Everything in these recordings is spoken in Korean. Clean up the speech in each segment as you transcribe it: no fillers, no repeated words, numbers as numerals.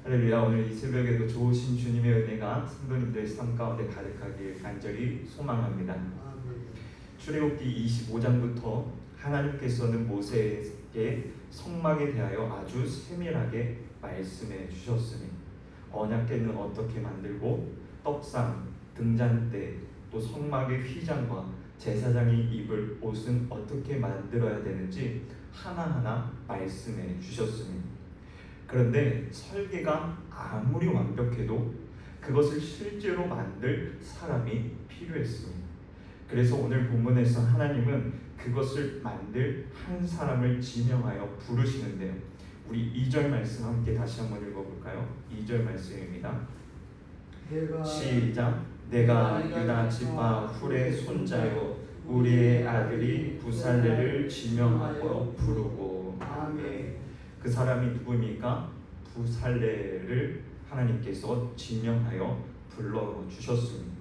할렐루야. 오늘 이 새벽에도 좋으신 주님의 은혜가 성도님들의 삶 가운데 가득하길 간절히 소망합니다. 출애굽기 25장부터 하나님께서는 모세에게 성막에 대하여 아주 세밀하게 말씀해 주셨으니 언약궤는 어떻게 만들고 떡상, 등잔대, 또 성막의 휘장과 제사장이 입을 옷은 어떻게 만들어야 되는지 하나하나 말씀해 주셨습니다. 그런데 설계가 아무리 완벽해도 그것을 실제로 만들 사람이 필요했습니다. 그래서 오늘 본문에서 하나님은 그것을 만들 한 사람을 지명하여 부르시는데요. 우리 2절 말씀 함께 다시 한번 읽어볼까요? 2절 말씀입니다. 시작. 내가 유다 지파 훌의 손자요 우리의 아들이 부살레를 지명하여 부르고. 아멘. 그 사람이 누구입니까? 부살레를 하나님께서 지명하여 불러주셨습니다.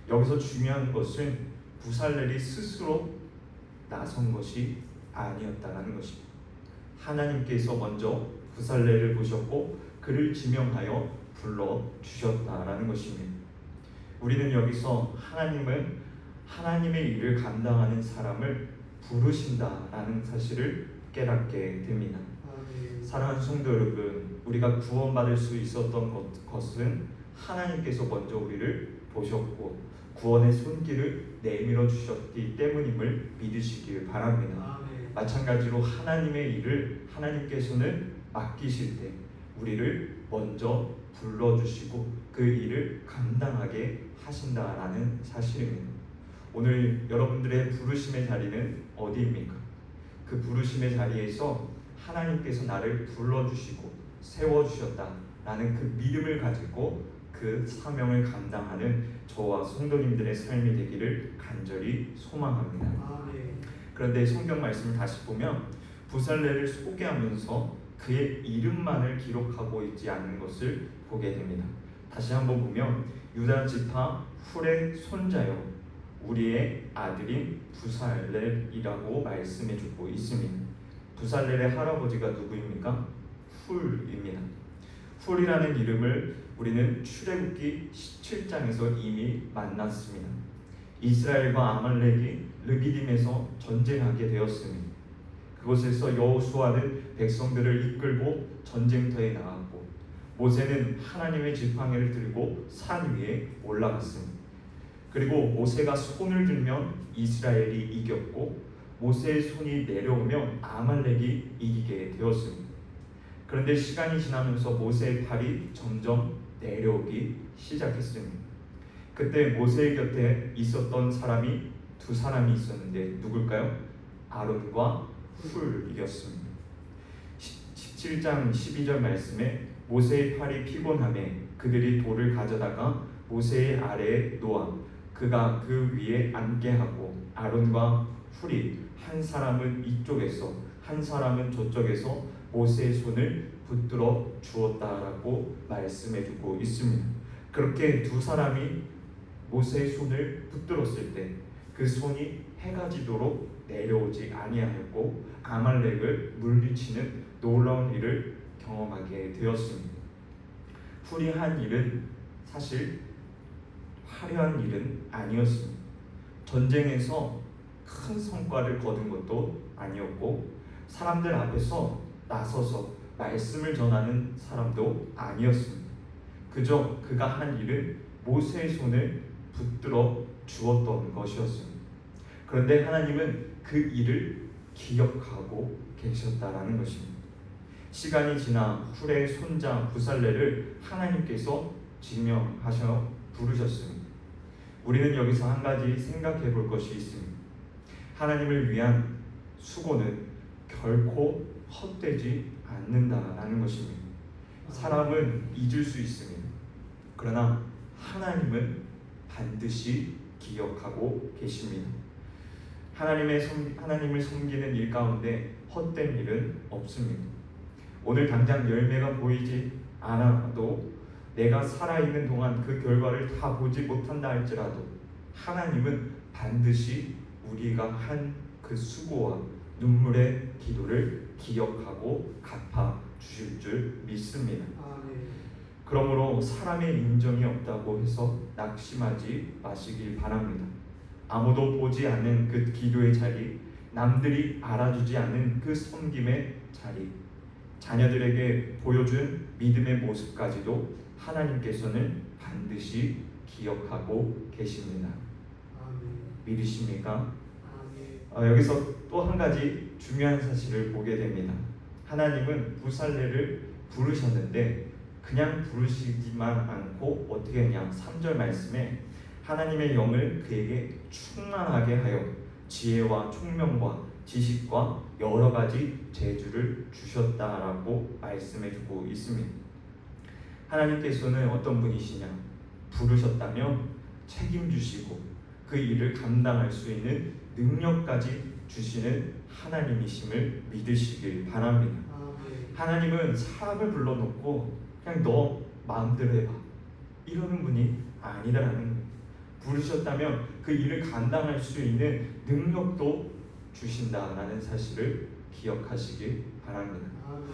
여기서 중요한 것은 부살렐이 스스로 나선 것이 아니었다는 것입니다. 하나님께서 먼저 부살레를 보셨고 그를 지명하여 불러주셨다라는 것입니다. 우리는 여기서 하나님은 하나님의 일을 감당하는 사람을 부르신다라는 사실을 깨닫게 됩니다. 사랑하는 성도 여러분, 우리가 구원받을 수 있었던 것은 하나님께서 먼저 우리를 보셨고 구원의 손길을 내밀어 주셨기 때문임을 믿으시길 바랍니다. 마찬가지로 하나님의 일을 하나님께서는 맡기실 때 우리를 먼저 불러주시고 그 일을 감당하게 하신다라는 사실입니다. 오늘 여러분들의 부르심의 자리는 어디입니까? 그 부르심의 자리에서 하나님께서 나를 불러주시고 세워주셨다라는 그 믿음을 가지고 그 사명을 감당하는 저와 성도님들의 삶이 되기를 간절히 소망합니다. 그런데 성경 말씀을 다시 보면 부살레를 소개하면서 그의 이름만을 기록하고 있지 않는 것을 보게 됩니다. 다시 한번 보면 유다 지파 훌의 손자요 우리의 아들인 부살렐이라고 말씀해주고 있습니다. 부살렐의 할아버지가 누구입니까? 훌입니다. 훌이라는 이름을 우리는 출애굽기 17장에서 이미 만났습니다. 이스라엘과 아말렉이 르비딤에서 전쟁하게 되었습니다. 그곳에서 여호수아는 백성들을 이끌고 전쟁터에 나갔고 모세는 하나님의 지팡이를 들고 산 위에 올라갔습니다. 그리고 모세가 손을 들면 이스라엘이 이겼고 모세의 손이 내려오면 아말렉이 이기게 되었습니다. 그런데 시간이 지나면서 모세의 팔이 점점 내려오기 시작했습니다. 그때 모세의 곁에 있었던 사람이 두 사람이 있었는데 누굴까요? 아론과 훌이었습니다. 17장 12절 말씀에 모세의 팔이 피곤하매 그들이 돌을 가져다가 모세의 아래에 놓아 그가 그 위에 앉게 하고 아론과 훌이 한 사람은 이쪽에서 한 사람은 저쪽에서 모세의 손을 붙들어 주었다라고 말씀해주고 있습니다. 그렇게 두 사람이 모세의 손을 붙들었을 때 그 손이 해가 지도록 내려오지 아니하였고 아말렉을 물리치는 놀라운 일을 경험하게 되었습니다. 훌이 한 일은 사실 화려한 일은 아니었습니다. 전쟁에서 큰 성과를 거둔 것도 아니었고 사람들 앞에서 나서서 말씀을 전하는 사람도 아니었습니다. 그저 그가 한 일은 모세의 손을 붙들어 주었던 것이었습니다. 그런데 하나님은 그 일을 기억하고 계셨다라는 것입니다. 시간이 지나 훌의 손자 부살레를 하나님께서 지명하셔 부르셨습니다. 우리는 여기서 한 가지 생각해 볼 것이 있습니다. 하나님을 위한 수고는 결코 헛되지 않는다라는 것입니다. 사람은 잊을 수 있습니다. 그러나 하나님은 반드시 기억하고 계십니다. 하나님을 섬기는 일 가운데 헛된 일은 없습니다. 오늘 당장 열매가 보이지 않아도 내가 살아있는 동안 그 결과를 다 보지 못한다 할지라도 하나님은 반드시 우리가 한 그 수고와 눈물의 기도를 기억하고 갚아 주실 줄 믿습니다. 아멘. 그러므로 사람의 인정이 없다고 해서 낙심하지 마시길 바랍니다. 아무도 보지 않는 그 기도의 자리, 남들이 알아주지 않는 그 섬김의 자리, 자녀들에게 보여준 믿음의 모습까지도 하나님께서는 반드시 기억하고 계십니다. 아멘. 믿으십니까? 아멘. 여기서 또 한 가지 중요한 사실을 보게 됩니다. 하나님은 부살레를 부르셨는데 그냥 부르시지만 않고 어떻게 했냐? 3절 말씀에 하나님의 영을 그에게 충만하게 하여 지혜와 총명과 지식과 여러 가지 재주를 주셨다라고 말씀해주고 있습니다. 하나님께서는 어떤 분이시냐? 부르셨다면 책임주시고 그 일을 감당할 수 있는 능력까지 주시는 하나님이심을 믿으시길 바랍니다. 아멘. 하나님은 사람을 불러놓고 그냥 너 마음대로 해봐 이러는 분이 아니다라는 거예요. 부르셨다면 그 일을 감당할 수 있는 능력도 주신다라는 사실을 기억하시길 바랍니다. 아멘.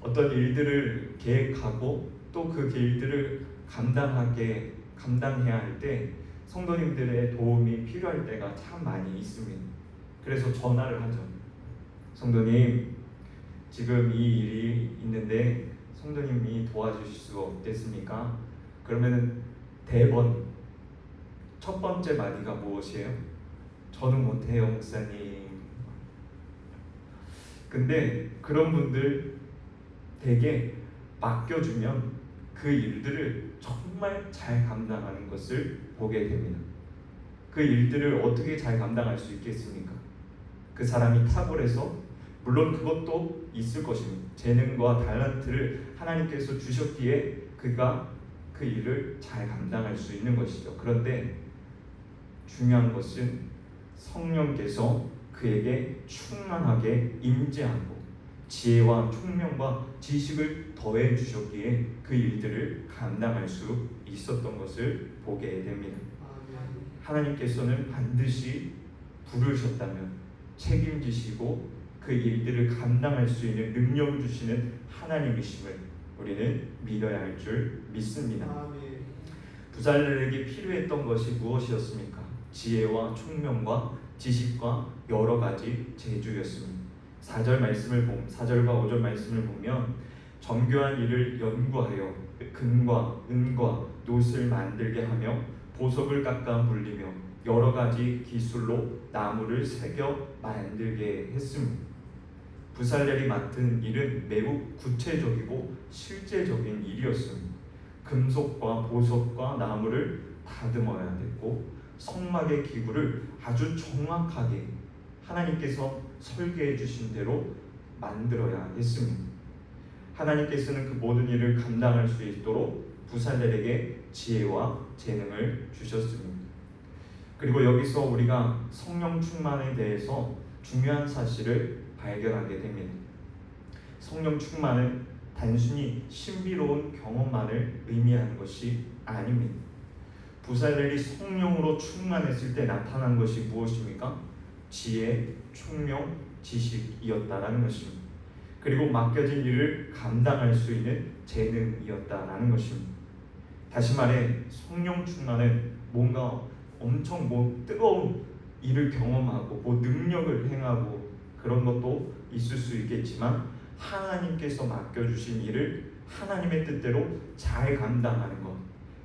어떤 일들을 계획하고 또 그 일들을 감당해야 할 때 성도님들의 도움이 필요할 때가 참 많이 있습니다. 그래서 전화를 하죠. 성도님, 지금 이 일이 있는데 성도님이 도와주실 수 없겠습니까? 그러면 대번 첫 번째 마디가 무엇이에요? 저는 못해요, 목사님. 근데 그런 분들 되게 맡겨주면 그 일들을 정말 잘 감당하는 것을 보게 됩니다. 그 일들을 어떻게 잘 감당할 수 있겠습니까? 그 사람이 탁월해서, 물론 그것도 있을 것입니다. 재능과 달란트를 하나님께서 주셨기에 그가 그 일을 잘 감당할 수 있는 것이죠. 그런데 중요한 것은 성령께서 그에게 충만하게 임재하고 지혜와 총명과 지식을 더해 주셨기에 그 일들을 감당할 수 있었던 것을 보게 됩니다. 하나님께서는 반드시 부르셨다면 책임지시고 그 일들을 감당할 수 있는 능력을 주시는 하나님이심을 우리는 믿어야 할 줄 믿습니다. 아멘. 부살렐에게 필요했던 것이 무엇이었습니까? 지혜와 총명과 지식과 여러 가지 재주였습니다. 4절과 5절 말씀을 보면 정교한 일을 연구하여 금과 은과 놋을 만들게 하며 보석을 깎아 물리며 여러 가지 기술로 나무를 새겨 만들게 했습니다. 부살렐이 맡은 일은 매우 구체적이고 실제적인 일이었습니다. 금속과 보석과 나무를 다듬어야 됐고 성막의 기구를 아주 정확하게 하나님께서 설계해 주신 대로 만들어야 했습니다. 하나님께서는 그 모든 일을 감당할 수 있도록 부살렐에게 지혜와 재능을 주셨습니다. 그리고 여기서 우리가 성령 충만에 대해서 중요한 사실을 발견하게 됩니다. 성령 충만은 단순히 신비로운 경험만을 의미하는 것이 아닙니다. 부살렐이 성령으로 충만했을 때 나타난 것이 무엇입니까? 지혜, 총명, 지식이었다라는 것입니다. 그리고 맡겨진 일을 감당할 수 있는 재능이었다라는 것입니다. 다시 말해 성령 충만은 뭔가 엄청 뜨거운 일을 경험하고 능력을 행하고 그런 것도 있을 수 있겠지만 하나님께서 맡겨주신 일을 하나님의 뜻대로 잘 감당하는 것,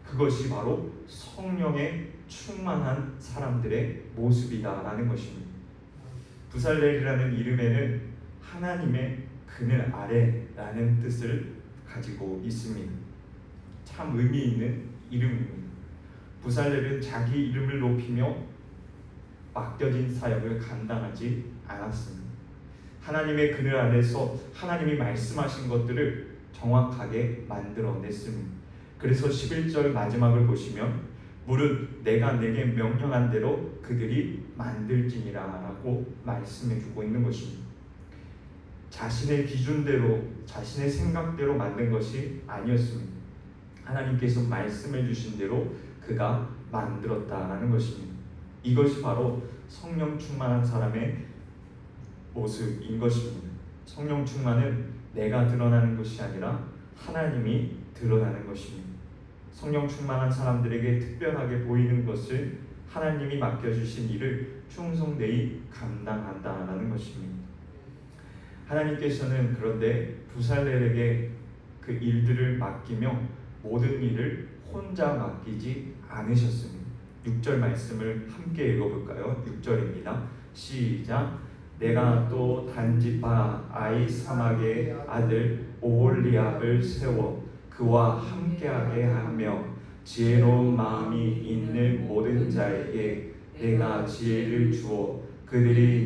그것이 바로 성령에 충만한 사람들의 모습이다라는 것입니다. 부살렐이라는 이름에는 하나님의 그늘 아래라는 뜻을 가지고 있습니다. 참 의미 있는 이름입니다. 부살렐은 자기 이름을 높이며 맡겨진 사역을 감당하지 않았습니다. 하나님의 그늘 아래서 하나님이 말씀하신 것들을 정확하게 만들어냈습니다. 그래서 11절 마지막을 보시면 무릇 내가 내게 명령한 대로 그들이 만들지니라 라고 말씀해주고 있는 것입니다. 자신의 기준대로 자신의 생각대로 만든 것이 아니었습니다. 하나님께서 말씀해 주신 대로 그가 만들었다라는 것입니다. 이것이 바로 성령 충만한 사람의 모습인 것입니다. 성령 충만은 내가 드러나는 것이 아니라 하나님이 드러나는 것입니다. 성령 충만한 사람들에게 특별하게 보이는 것은 하나님이 맡겨주신 일을 충성되이 감당한다라는 것입니다. 하나님께서는 그런데 부살렐에게 그 일들을 맡기며 모든 일을 혼자 맡기지 않으셨습니다. 6절 말씀을 함께 읽어볼까요? 6절입니다. 시작. 내가 또 단지파 아히사막의 아들 오홀리압을 세워 그와 함께하게 하며 지혜로운 마음이 있는 모든 자에게 내가 지혜를 주어 그들이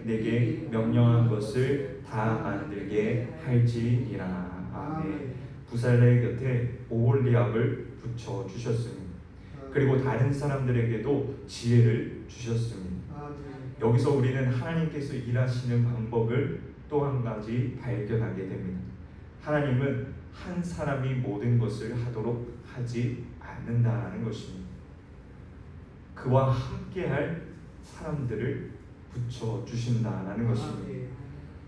내게 명령한 것을 다 만들게 할지니라. 아멘. 부살렐 곁에 오홀리압을 붙여 주셨습니다. 그리고 다른 사람들에게도 지혜를 주셨습니다. 여기서 우리는 하나님께서 일하시는 방법을 또 한 가지 발견하게 됩니다. 하나님은 한 사람이 모든 것을 하도록 하지 않는다라는 것입니다. 그와 함께할 사람들을 붙여 주신다라는 것입니다.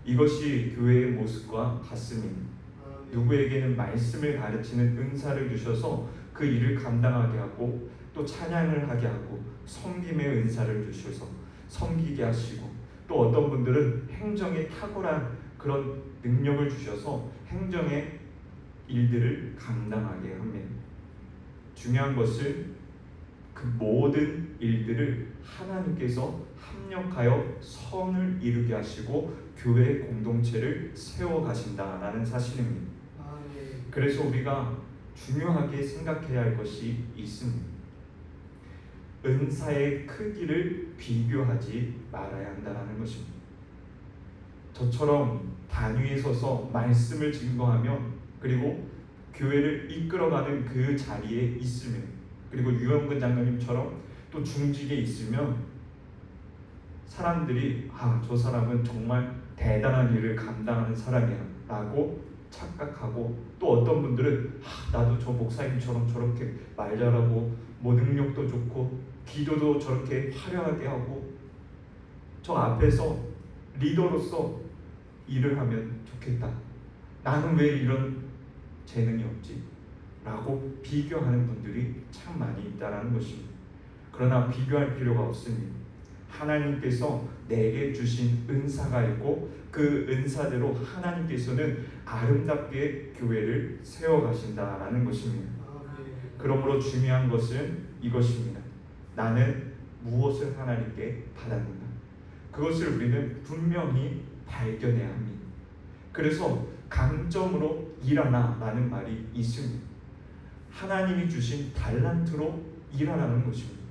이것이 교회의 모습과 같습니다. 누구에게는 말씀을 가르치는 은사를 주셔서 그 일을 감당하게 하고 또 찬양을 하게 하고 섬김의 은사를 주셔서 섬기게 하시고 또 어떤 분들은 행정에 탁월한 그런 능력을 주셔서 행정의 일들을 감당하게 합니다. 중요한 것은 그 모든 일들을 하나님께서 합력하여 선을 이루게 하시고 교회 공동체를 세워 가신다라는 사실입니다. 그래서 우리가 중요하게 생각해야 할 것이 있습니다. 은사의 크기를 비교하지 말아야 한다는 것입니다. 저처럼 단위에 서서 말씀을 증거하며 그리고 교회를 이끌어가는 그 자리에 있으면 그리고 유영근 장로님처럼 또 중직에 있으면 사람들이 저 사람은 정말 대단한 일을 감당하는 사람이야 라고 착각하고 또 어떤 분들은 나도 저 목사님처럼 저렇게 말 잘하고 뭐 능력도 좋고 기도도 저렇게 화려하게 하고 저 앞에서 리더로서 일을 하면 좋겠다. 나는 왜 이런 재능이 없지? 라고 비교하는 분들이 참 많이 있다는 것입니다. 그러나 비교할 필요가 없습니다. 하나님께서 내게 주신 은사가 있고 그 은사대로 하나님께서는 아름답게 교회를 세워가신다라는 것입니다. 그러므로 중요한 것은 이것입니다. 나는 무엇을 하나님께 받았는가? 그것을 우리는 분명히 발견해야 합니다. 그래서 강점으로 일하나라는 말이 있습니다. 하나님이 주신 달란트로 일하라는 것입니다.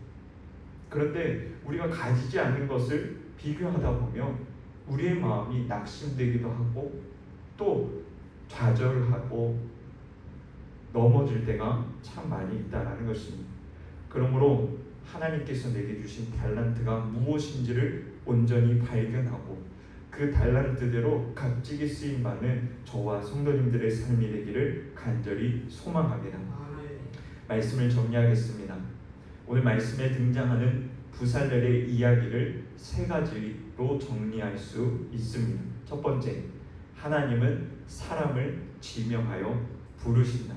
그런데 우리가 가지지 않는 것을 비교하다 보면 우리의 마음이 낙심되기도 하고 또 좌절하고 넘어질 때가 참 많이 있다는 것입니다. 그러므로 하나님께서 내게 주신 달란트가 무엇인지를 온전히 발견하고 그 달란트대로 값지게 쓰임받는 저와 성도님들의 삶이 되기를 간절히 소망합니다. 말씀을 정리하겠습니다. 오늘 말씀에 등장하는 부살렐의 이야기를 세 가지로 정리할 수 있습니다. 첫 번째, 하나님은 사람을 지명하여 부르신다.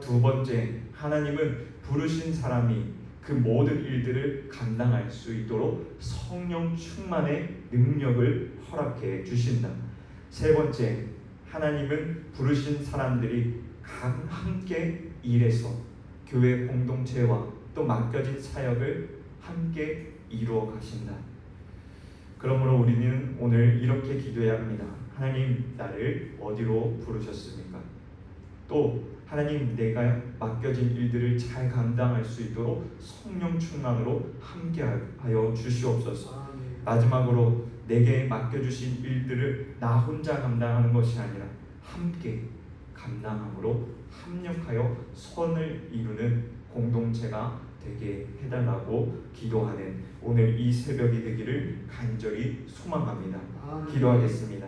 두 번째, 하나님은 부르신 사람이 그 모든 일들을 감당할 수 있도록 성령 충만의 능력을 허락해 주신다. 세 번째, 하나님은 부르신 사람들이 함께 일해서 교회 공동체와 또 맡겨진 사역을 함께 이루어 가신다. 그러므로 우리는 오늘 이렇게 기도해야 합니다. 하나님, 나를 어디로 부르셨습니까? 또 하나님, 내가 맡겨진 일들을 잘 감당할 수 있도록 성령 충만으로 함께하여 주시옵소서. 마지막으로 내게 맡겨주신 일들을 나 혼자 감당하는 것이 아니라 함께 감당함으로 합력하여 선을 이루는 공동체가 되게 해달라고 기도하는 오늘 이 새벽이 되기를 간절히 소망합니다. 기도하겠습니다.